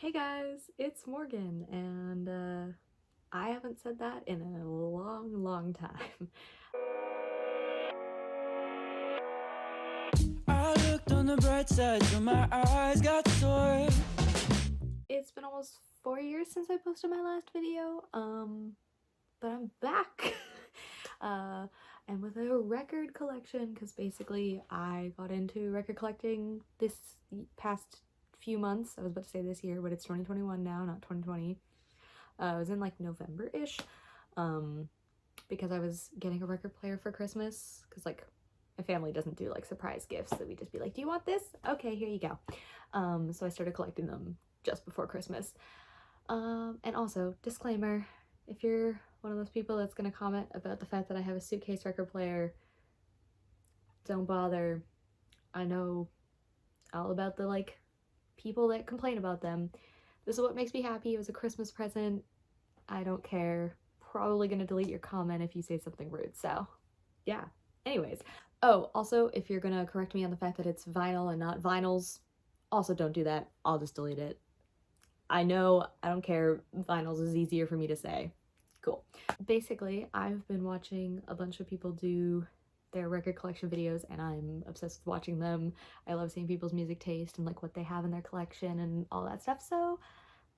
Hey guys, it's Morgan, and I haven't said that in a long time. I looked on the bright side till my eyes got sore. It's been almost 4 years since I posted my last video, but I'm back. uh, and with a record collection, because basically I got into record collecting this past few months. I was about to say this year, but it's 2021 now, not 2020. It was in like November-ish, because I was getting a record player for Christmas, because like my family doesn't do like surprise gifts, so we just be like, do you want this? Okay, here you go. So I started collecting them just before Christmas. And also, disclaimer, if you're one of those people that's gonna comment about the fact that I have a suitcase record player, don't bother. I know all about the like people that complain about them. This is what makes me happy. It was a Christmas present. I don't care. Probably gonna delete your comment if you say something rude, so yeah. Anyways. Oh, also, if you're gonna correct me on the fact that it's vinyl and not vinyls, also don't do that. I'll just delete it. I know, I don't care. Vinyls is easier for me to say. Cool. Basically, I've been watching a bunch of people do their record collection videos, and I'm obsessed with watching them. I love seeing people's music taste and like what they have in their collection and all that stuff, so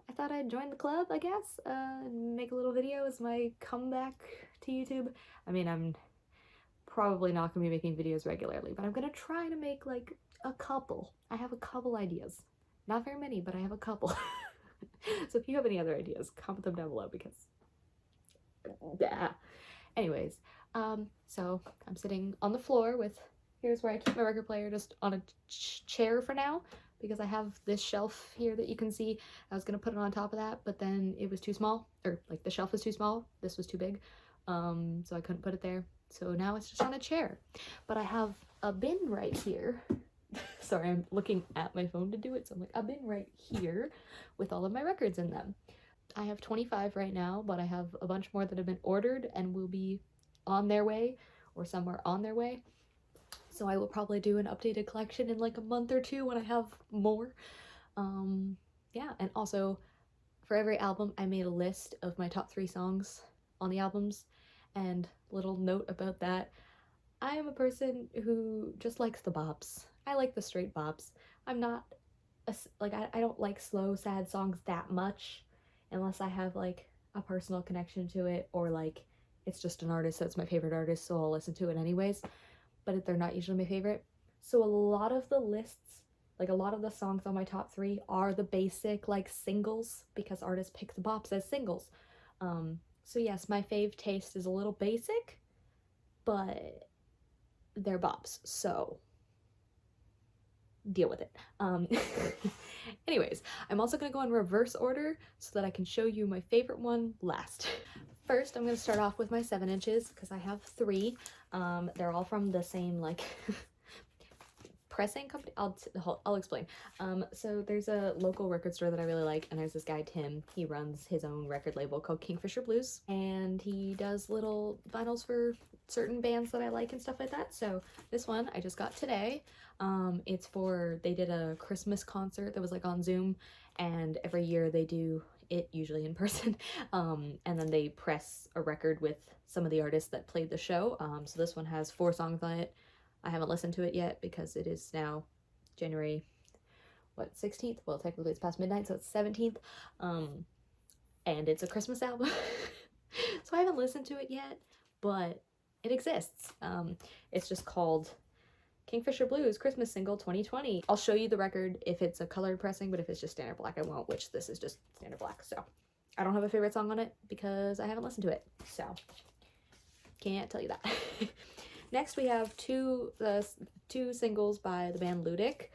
I thought I'd join the club, I guess, and make a little video as my comeback to YouTube. I mean, I'm probably not gonna be making videos regularly, but I'm gonna try to make like a couple. I have a couple ideas. Not very many, but I have a couple. So if you have any other ideas, comment them down below because yeah. Anyways, so I'm sitting on the floor with, here's where I keep my record player, just on a chair for now, because I have this shelf here that you can see. I was gonna put it on top of that, but then it was too small, or like the shelf was too small, this was too big, so I couldn't put it there. So now it's just on a chair. But I have a bin right here. Sorry, I'm looking at my phone to do it, so I'm like, a bin right here with all of my records in them. I have 25 right now, but I have a bunch more that have been ordered and will be on their way, or somewhere on their way. So I will probably do an updated collection in like a month or two when I have more. Yeah, and also for every album I made a list of my top 3 songs on the albums, and little note about that, I am a person who just likes the bops. I like the straight bops. I'm not like I don't like slow sad songs that much unless I have like a personal connection to it, or like it's just an artist that's my favorite artist, so I'll listen to it anyways, but they're not usually my favorite. So a lot of the lists, like a lot of the songs on my top 3 are the basic like singles, because artists pick the bops as singles. So yes, my fave taste is a little basic, but they're bops, so deal with it. Anyways, I'm also gonna go in reverse order so that I can show you my favorite one last. First, I'm gonna start off with my 7 inches because I have 3. They're all from the same like pressing company. I'll explain. So there's a local record store that I really like, and there's this guy Tim. He runs his own record label called Kingfisher Blues, and he does little vinyls for certain bands that I like and stuff like that. So this one I just got today. It's for, they did a Christmas concert that was like on Zoom, and every year they do it, usually in person, and then they press a record with some of the artists that played the show. So this one has 4 songs on it. I haven't listened to it yet because it is now January, what, 16th? Well, technically it's past midnight, so it's 17th. And it's a Christmas album. So I haven't listened to it yet, but it exists. It's just called Kingfisher Blues Christmas Single 2020. I'll show you the record if it's a colored pressing, but if it's just standard black, I won't, which this is just standard black. So I don't have a favorite song on it because I haven't listened to it. So can't tell you that. Next, we have two singles by the band Ludic.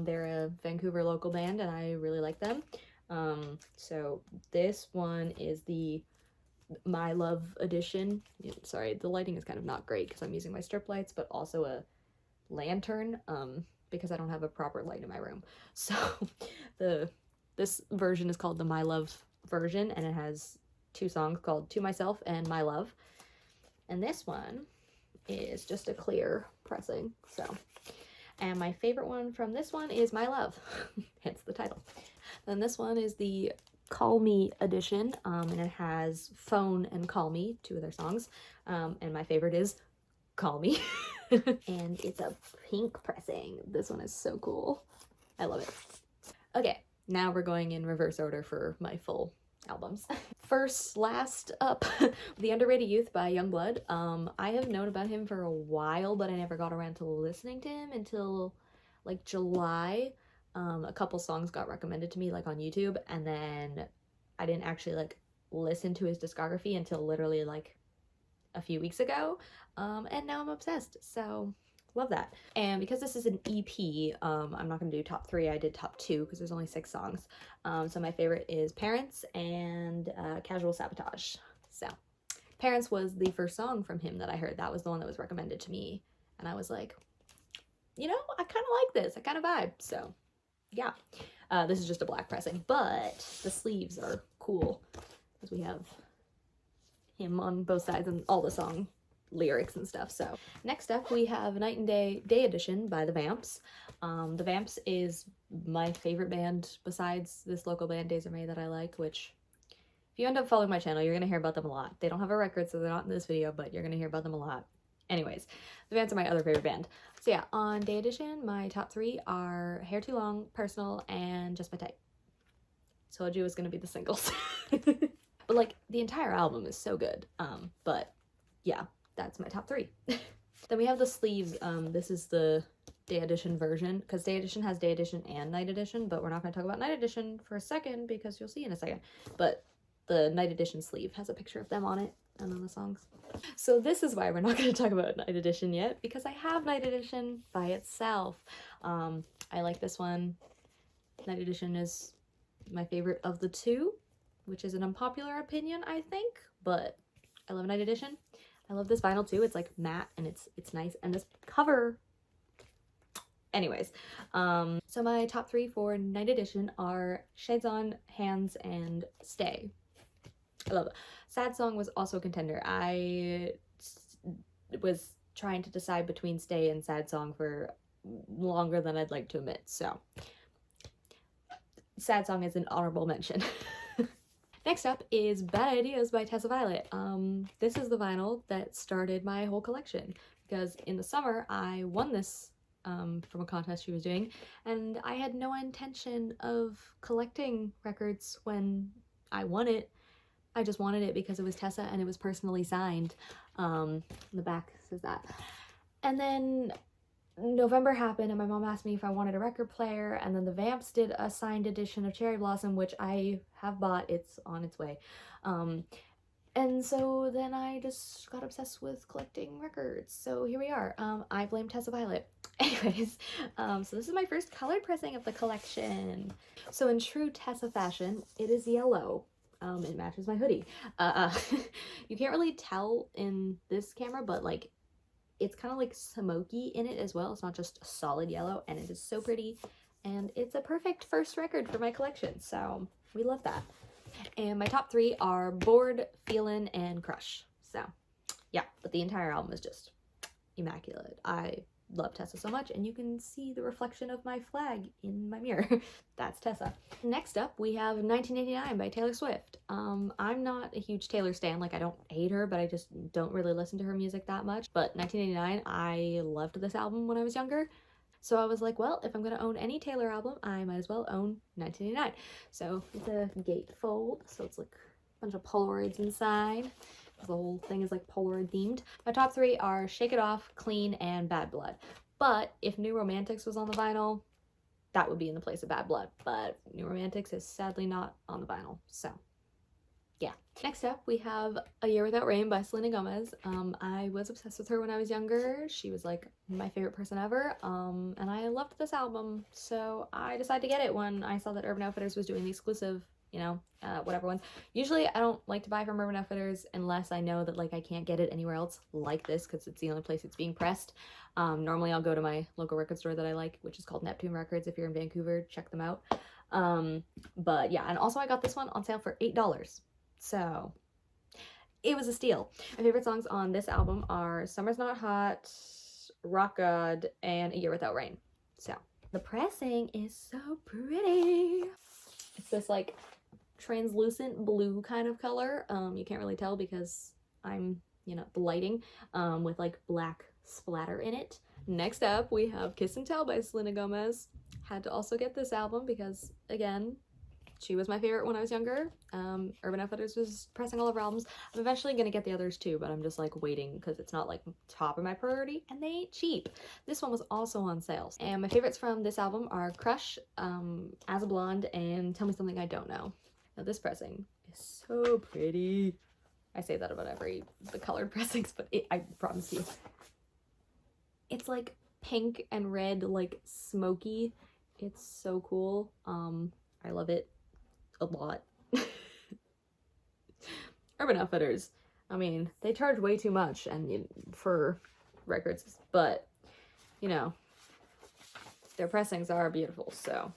They're a Vancouver local band, and I really like them. So this one is the My Love edition. Sorry, the lighting is kind of not great because I'm using my strip lights, but also a lantern, because I don't have a proper light in my room. So this version is called the My Love version, and it has 2 songs called To Myself and My Love. And this one is just a clear pressing. So, and my favorite one from this one is My Love, hence the title. Then this one is the Call Me edition, and it has Phone and Call Me, two of their songs, and my favorite is Call Me. And it's a pink pressing. This one is so cool. I love it. Okay, now we're going in reverse order for my full albums. First, last up, The Underrated Youth by Youngblood. I have known about him for a while, but I never got around to listening to him until like July. A couple songs got recommended to me like on YouTube, and then I didn't actually like listen to his discography until literally like a few weeks ago, and now I'm obsessed, so love that. And because this is an EP, I'm not gonna do top 3, I did top 2 because there's only 6 songs. So my favorite is Parents and Casual Sabotage. So Parents was the first song from him that I heard. That was the one that was recommended to me, and I was like, you know, I kind of like this, I kind of vibe. So yeah, this is just a black pressing, but the sleeves are cool because we have him on both sides and all the song lyrics and stuff. So next up we have Night and Day Edition by the Vamps. The Vamps is my favorite band besides this local band Days Are Made that I like, which if you end up following my channel, you're gonna hear about them a lot. They don't have a record, so they're not in this video, but you're gonna hear about them a lot. Anyways, the Vamps are my other favorite band. So yeah, on Day Edition, my top 3 are Hair Too Long, Personal, and Just My Type. Told you it was gonna be the singles. But like the entire album is so good. But yeah, that's my top 3. Then we have the sleeves. This is the Day Edition version, because Day Edition has Day Edition and Night Edition, but we're not going to talk about Night Edition for a second because you'll see in a second. But the Night Edition sleeve has a picture of them on it and on the songs. So this is why we're not going to talk about Night Edition yet, because I have Night Edition by itself. I like this one. Night Edition is my favorite of the 2, which is an unpopular opinion, I think, but I love Night Edition. I love this vinyl too. It's like matte and it's nice, and this cover. Anyways, so my top 3 for Night Edition are Shades On, Hands, and Stay. I love it. Sad Song was also a contender. I was trying to decide between Stay and Sad Song for longer than I'd like to admit, so Sad Song is an honorable mention. Next up is Bad Ideas by Tessa Violet. This is the vinyl that started my whole collection, because in the summer I won this from a contest she was doing, and I had no intention of collecting records when I won it. I just wanted it because it was Tessa and it was personally signed. The back says that. And then November happened and my mom asked me if I wanted a record player, and then the Vamps did a signed edition of Cherry Blossom, which I have bought. It's on its way. And so then I just got obsessed with collecting records. So here we are. I blame Tessa Violet. Anyways, so this is my first colored pressing of the collection. So in true Tessa fashion, it is yellow. It matches my hoodie. You can't really tell in this camera, but like it's kind of like smoky in it as well. It's not just a solid yellow, and it is so pretty, and it's a perfect first record for my collection, so we love that. And my top 3 are Bored, Feelin', and Crush. So yeah, but the entire album is just immaculate. I love Tessa so much, and you can see the reflection of my flag in my mirror. That's Tessa. Next up, we have 1989 by Taylor Swift. I'm not a huge Taylor stan. Like, I don't hate her, but I just don't really listen to her music that much. But 1989, I loved this album when I was younger. So I was like, well, if I'm gonna own any Taylor album, I might as well own 1989. So it's a gatefold, so it's like a bunch of Polaroids inside. The whole thing is like Polaroid themed. My top 3 are Shake It Off, Clean, and Bad Blood. But if New Romantics was on the vinyl, that would be in the place of Bad Blood. But New Romantics is sadly not on the vinyl, so yeah. Next up, we have A Year Without Rain by Selena Gomez. I was obsessed with her when I was younger. She was like my favorite person ever, and I loved this album, so I decided to get it when I saw that Urban Outfitters was doing the exclusive, you know, whatever ones. Usually I don't like to buy from Urban Outfitters unless I know that like I can't get it anywhere else like this, because it's the only place it's being pressed. Normally I'll go to my local record store that I like, which is called Neptune Records. If you're in Vancouver, check them out. But yeah, and also I got this one on sale for $8. So it was a steal. My favorite songs on this album are Summer's Not Hot, Rock God, and A Year Without Rain. So the pressing is so pretty. It's this like translucent blue kind of color. You can't really tell because I'm, you know, the lighting, with like black splatter in it. Next up, we have Kiss and Tell by Selena Gomez. Had to also get this album because, again, she was my favorite when I was younger. Urban Outfitters was pressing all of her albums. I'm eventually gonna get the others too, but I'm just like waiting because it's not like top of my priority and they ain't cheap. This one was also on sale. And my favorites from this album are Crush, As a Blonde, and Tell Me Something I Don't Know. Now this pressing is so pretty. I say that about the colored pressings, but I promise you. It's like pink and red, like smoky. It's so cool. I love it a lot. Urban Outfitters, I mean, they charge way too much and for records, but you know, their pressings are beautiful. So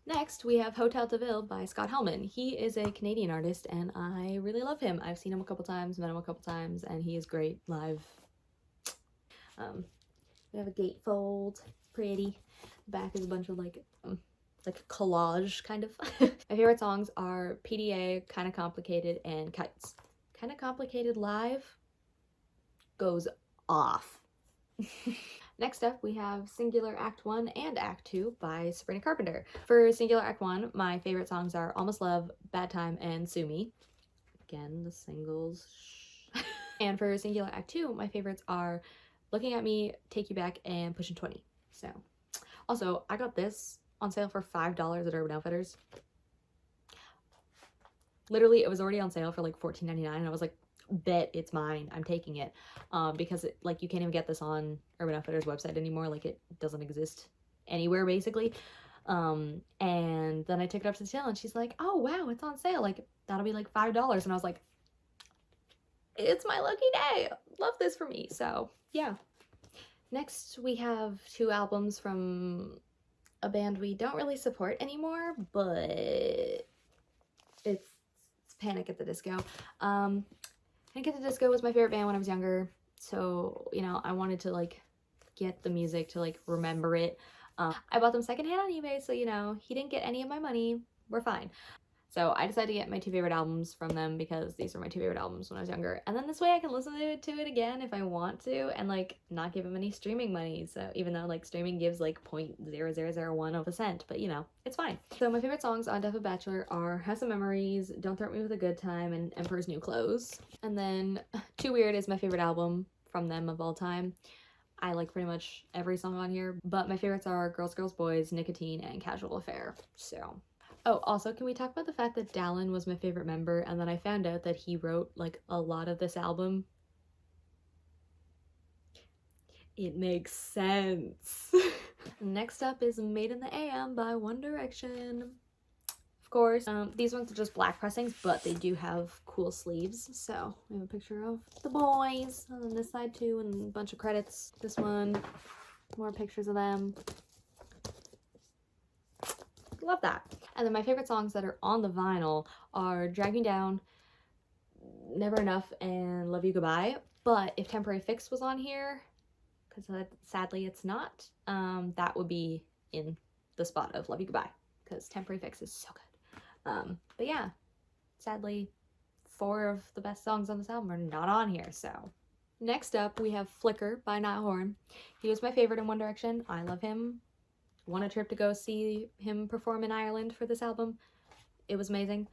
next we have Hotel de Ville by Scott Helman. He is a Canadian artist and I really love him. I've seen him a couple times, met him a couple times, and he is great live. We have a gatefold, pretty. The back is a bunch of like collage kind of. My favorite songs are PDA, Kinda Complicated, and Kites. Kinda Complicated live goes off. Next up, we have Singular Act 1 and Act 2 by Sabrina Carpenter. For Singular Act 1, my favorite songs are Almost Love, Bad Time, and Sue Me. Again, the singles. And for Singular Act 2, my favorites are Looking at Me, Take You Back, and Pushing 20. So, also, I got this on sale for $5 at Urban Outfitters. Literally, it was already on sale for like $14.99, and I was like, bet it's mine. I'm taking it. Because like you can't even get this on Urban Outfitters website anymore. Like it doesn't exist anywhere basically. And then I took it up to the till and she's like, oh wow, it's on sale. Like that'll be like $5. And I was like, it's my lucky day. Love this for me. So yeah. Next we have 2 albums from a band we don't really support anymore, but it's Panic at the Disco. Panic at the Disco was my favorite band when I was younger, so you know I wanted to like get the music to like remember it. I bought them secondhand on eBay, so you know he didn't get any of my money. We're fine. So I decided to get my 2 favorite albums from them because these were my 2 favorite albums when I was younger. And then this way I can listen to it again if I want to and like not give them any streaming money. So even though like streaming gives like 0.0001 of a cent, but you know, it's fine. So my favorite songs on Death of Bachelor are House of Memories, Don't Threaten Me with a Good Time, and Emperor's New Clothes. And then Too Weird is my favorite album from them of all time. I like pretty much every song on here, but my favorites are Girls, Girls, Boys, Nicotine, and Casual Affair. So oh, also, can we talk about the fact that Dallin was my favorite member and then I found out that he wrote like a lot of this album? It makes sense. Next up is Made in the AM by One Direction. Of course, these ones are just black pressings, but they do have cool sleeves. So we have a picture of the boys on this side too and a bunch of credits. This one, more pictures of them. Love that. And then my favorite songs that are on the vinyl are Drag Me Down, Never Enough, and Love You Goodbye. But if Temporary Fix was on here, because sadly it's not, that would be in the spot of Love You Goodbye, because Temporary Fix is so good. But yeah, sadly 4 of the best songs on this album are not on here, so. Next up we have Flicker by Niall Horan. He was my favorite in One Direction. I love him. Won a trip to go see him perform in Ireland for this album. It was amazing.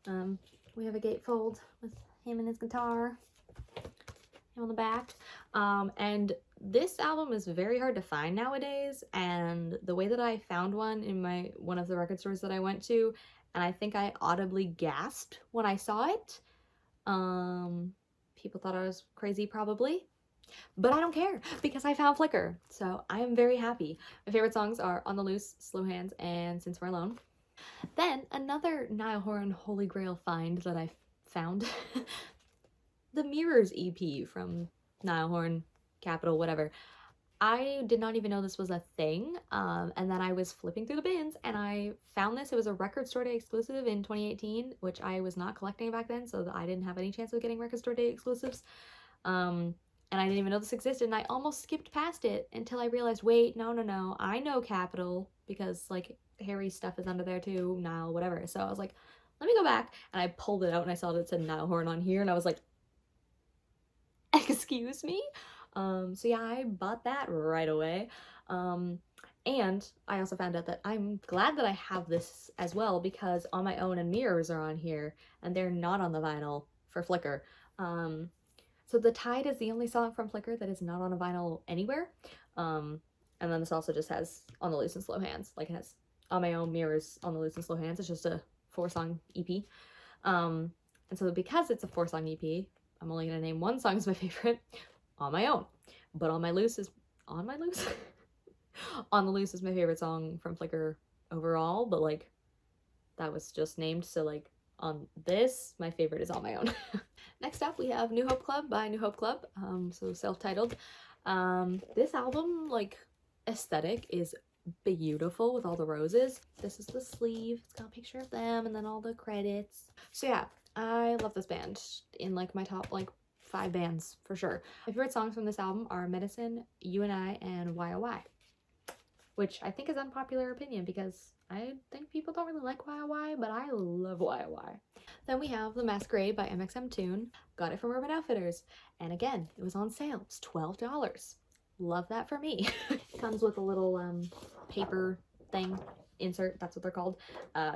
We have a gatefold with him and his guitar, him on the back. And this album is very hard to find nowadays, and the way that I found one in one of the record stores that I went to, and I think I audibly gasped when I saw it. People thought I was crazy probably. But I don't care because I found Flicker, so I am very happy. My favorite songs are On the Loose, Slow Hands, and Since We're Alone. Then another Niall Horan Holy Grail find that I found. The Mirrors EP from Niall Horan, Capital, whatever. I did not even know this was a thing, and then I was flipping through the bins and I found this. It was a Record Store Day exclusive in 2018, which I was not collecting back then, so I didn't have any chance of getting Record Store Day exclusives. And I didn't even know this existed, and I almost skipped past it until I realized, wait, no, I know Capital, because, like, Harry's stuff is under there too, Nile, whatever. So I was like, let me go back, and I pulled it out and I saw that it said Nile horn on here, and I was like, excuse me? So yeah, I bought that right away. And I also found out that I'm glad that I have this as well, because On My Own and Mirrors are on here and they're not on the vinyl for Flickr. So The Tide is the only song from Flickr that is not on a vinyl anywhere. And then this also just has On the Loose and Slow Hands. Like, it has On My Own, Mirrors, On the Loose and Slow Hands. It's just a 4-song EP. And so because it's a 4-song EP, I'm only gonna name one song as my favorite, On My Own. But On My Loose is On My Loose? On the Loose is my favorite song from Flickr overall, but like that was just named, so like on this, my favorite is On My Own. Next up, we have New Hope Club by New Hope Club, so self-titled. This album, like, aesthetic is beautiful with all the roses. This is the sleeve. It's got a picture of them and then all the credits. So yeah, I love this band. In like my top like 5 bands for sure. My favorite songs from this album are Medicine, You and I, and Why Oh Why, which I think is unpopular opinion because I think people don't really like Why Oh Why, but I love Why Oh Why. Then we have The Masquerade by MXM Toon. Got it from Urban Outfitters, and again, it was on sale. It's $12. Love that for me. It comes with a little paper thing, insert, that's what they're called.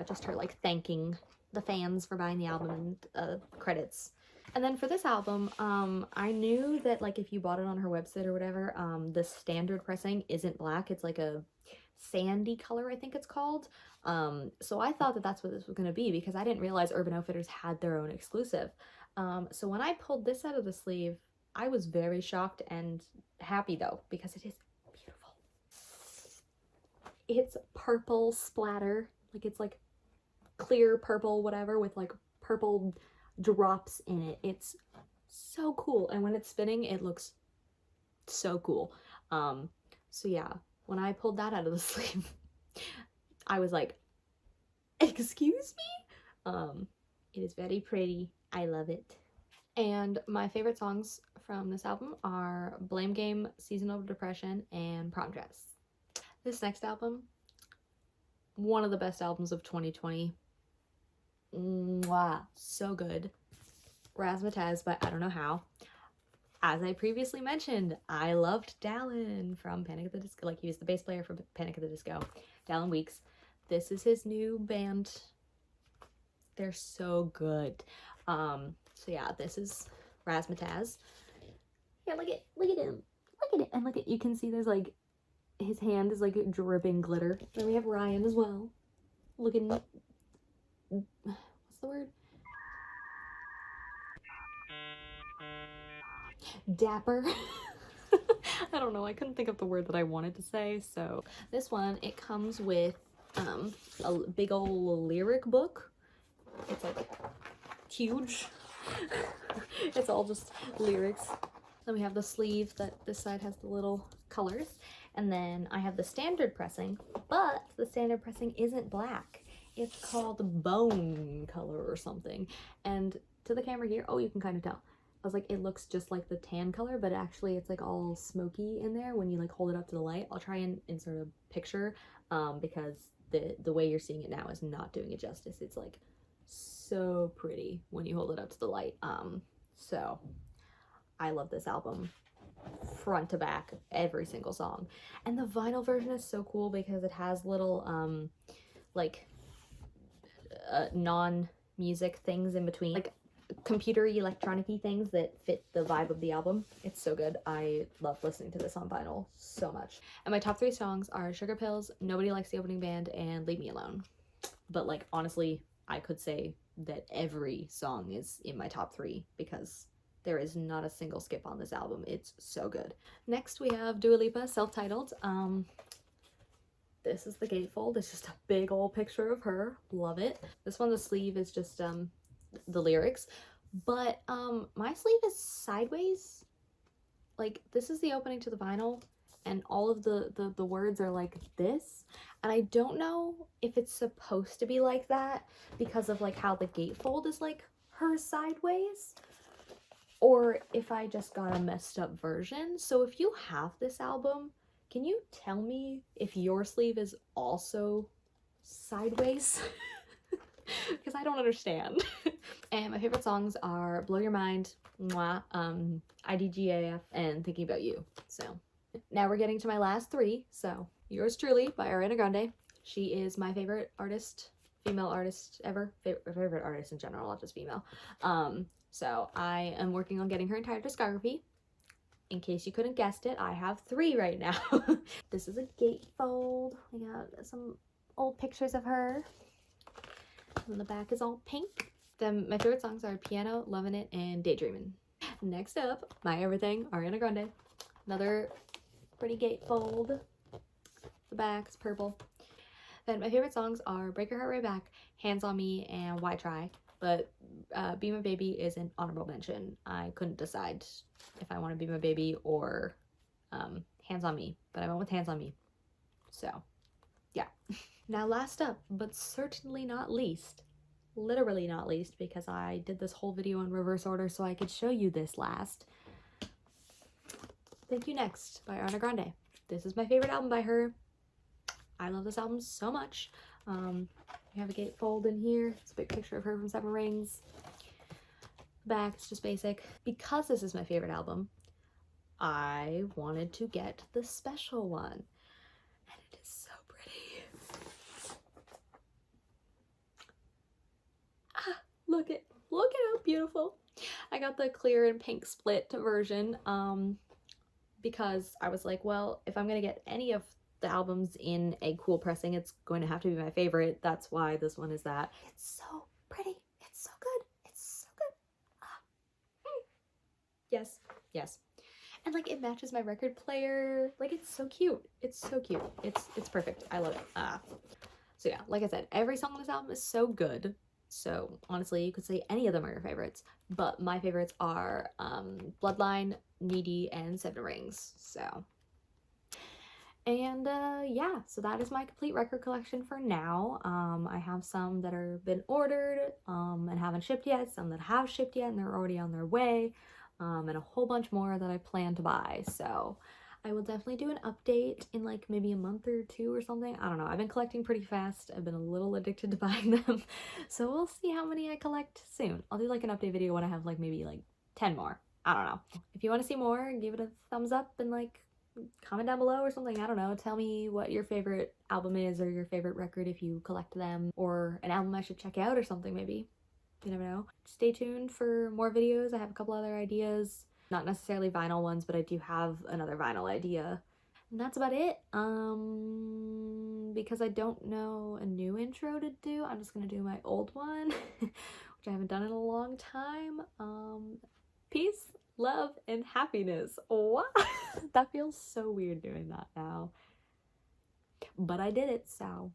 Just her like thanking the fans for buying the album and credits. And then for this album, I knew that like if you bought it on her website or whatever, the standard pressing isn't black. It's like a sandy color, I think it's called. So I thought that that's what this was going to be because I didn't realize Urban Outfitters had their own exclusive. So when I pulled this out of the sleeve, I was very shocked and happy though, because it is beautiful. It's purple splatter, like it's like clear purple whatever with like purple drops in it. It's so cool, and when it's spinning it looks so cool. So yeah, when I pulled that out of the sleeve, I was like, excuse me? It is very pretty. I love it. And my favorite songs from this album are Blame Game, Seasonal Depression, and Prom Dress. This next album, one of the best albums of 2020. Mwah, so good. Razzmatazz by I Don't Know How. As I previously mentioned, I loved Dallin from Panic at the Disco. Like, he was the bass player for Panic at the Disco. Dallin Weeks. This is his new band. They're so good. So yeah, this is Razzmatazz. Yeah, look at him. Look at it. And look at, you can see there's like, his hand is like dripping glitter. Then we have Ryan as well. Looking, what's the word? Dapper. I don't know, I couldn't think of the word that I wanted to say. So this one, it comes with a big old lyric book. It's like huge. It's all just lyrics. Then we have the sleeve that this side has the little colors, and then I have the standard pressing, but the standard pressing isn't black. It's called bone color or something. And to the camera here, oh, you can kind of tell. I was like, it looks just like the tan color, but actually it's like all smoky in there when you like hold it up to the light. I'll try and insert a picture because the way you're seeing it now is not doing it justice. It's like so pretty when you hold it up to the light. So I love this album front to back, every single song. And the vinyl version is so cool because it has little like non-music things in between, like computery electronic-y things that fit the vibe of the album. It's so good. I love listening to this on vinyl so much. And my top 3 songs are Sugar Pills, Nobody Likes the Opening Band, and Leave Me Alone. But like honestly, I could say that every song is in my top 3 because there is not a single skip on this album. It's so good. Next we have Dua Lipa, self-titled. This is the gatefold. It's just a big old picture of her. Love it. This one, the sleeve is just the lyrics, but my sleeve is sideways. Like, this is the opening to the vinyl, and all of the words are like this, and I don't know if it's supposed to be like that because of like how the gatefold is like her sideways, or if I just got a messed up version. So if you have this album, can you tell me if your sleeve is also sideways because I don't understand. And my favorite songs are Blow Your Mind, Mwah, IDGAF, and Thinking About You. So now we're getting to my last three. So Yours Truly by Ariana Grande. She is my favorite artist, female artist ever. Favorite artist in general, not just female. So I am working on getting her entire discography. In case you couldn't guess it, I have 3 right now. This is a gatefold. We got some old pictures of her. And the back is all pink. Then my favorite songs are Piano, Lovin' It, and Daydreamin'. Next up, my everything, Ariana Grande. Another pretty gatefold. The back is purple. Then my favorite songs are Break Your Heart Right Back, Hands on Me, and Why Try. But Be My Baby is an honorable mention. I couldn't decide if I want to Be My Baby or Hands on Me, but I went with Hands on Me. So, yeah. Now last up, but certainly not least, literally not least, because I did this whole video in reverse order so I could show you this last. Thank You Next by Ariana Grande. This is my favorite album by her. I love this album so much. We have a gatefold in here. It's a big picture of her from Seven Rings. Back, it's just basic. Because this is my favorite album, I wanted to get the special one. And it is so pretty. Ah, look at how beautiful. I got the clear and pink split version because I was like, well, if I'm gonna get any of the albums in a cool pressing, it's going to have to be my favorite. That's why this one is that. It's so pretty. It's so good. It's so good. Yes, yes. And like it matches my record player. Like it's so cute. It's so cute. It's perfect. I love it. So yeah, like I said, every song on this album is so good. So honestly, you could say any of them are your favorites, but my favorites are Bloodline, Needy, and Seven Rings. So, and yeah, so that is my complete record collection for now. I have some that are been ordered and haven't shipped yet, some that have shipped yet and they're already on their way, and a whole bunch more that I plan to buy. So I will definitely do an update in like maybe a month or 2 or something. I don't know. I've been collecting pretty fast. I've been a little addicted to buying them. So we'll see how many I collect soon. I'll do like an update video when I have like maybe like 10 more. I don't know. If you want to see more, give it a thumbs up and like comment down below or something. I don't know. Tell me what your favorite album is or your favorite record if you collect them, or an album I should check out or something maybe. You never know. Stay tuned for more videos. I have a couple other ideas. Not necessarily vinyl ones, but I do have another vinyl idea. And that's about it. Because I don't know a new intro to do, I'm just gonna do my old one, which I haven't done in a long time. Peace, love, and happiness. What? That feels so weird doing that now. But I did it, so.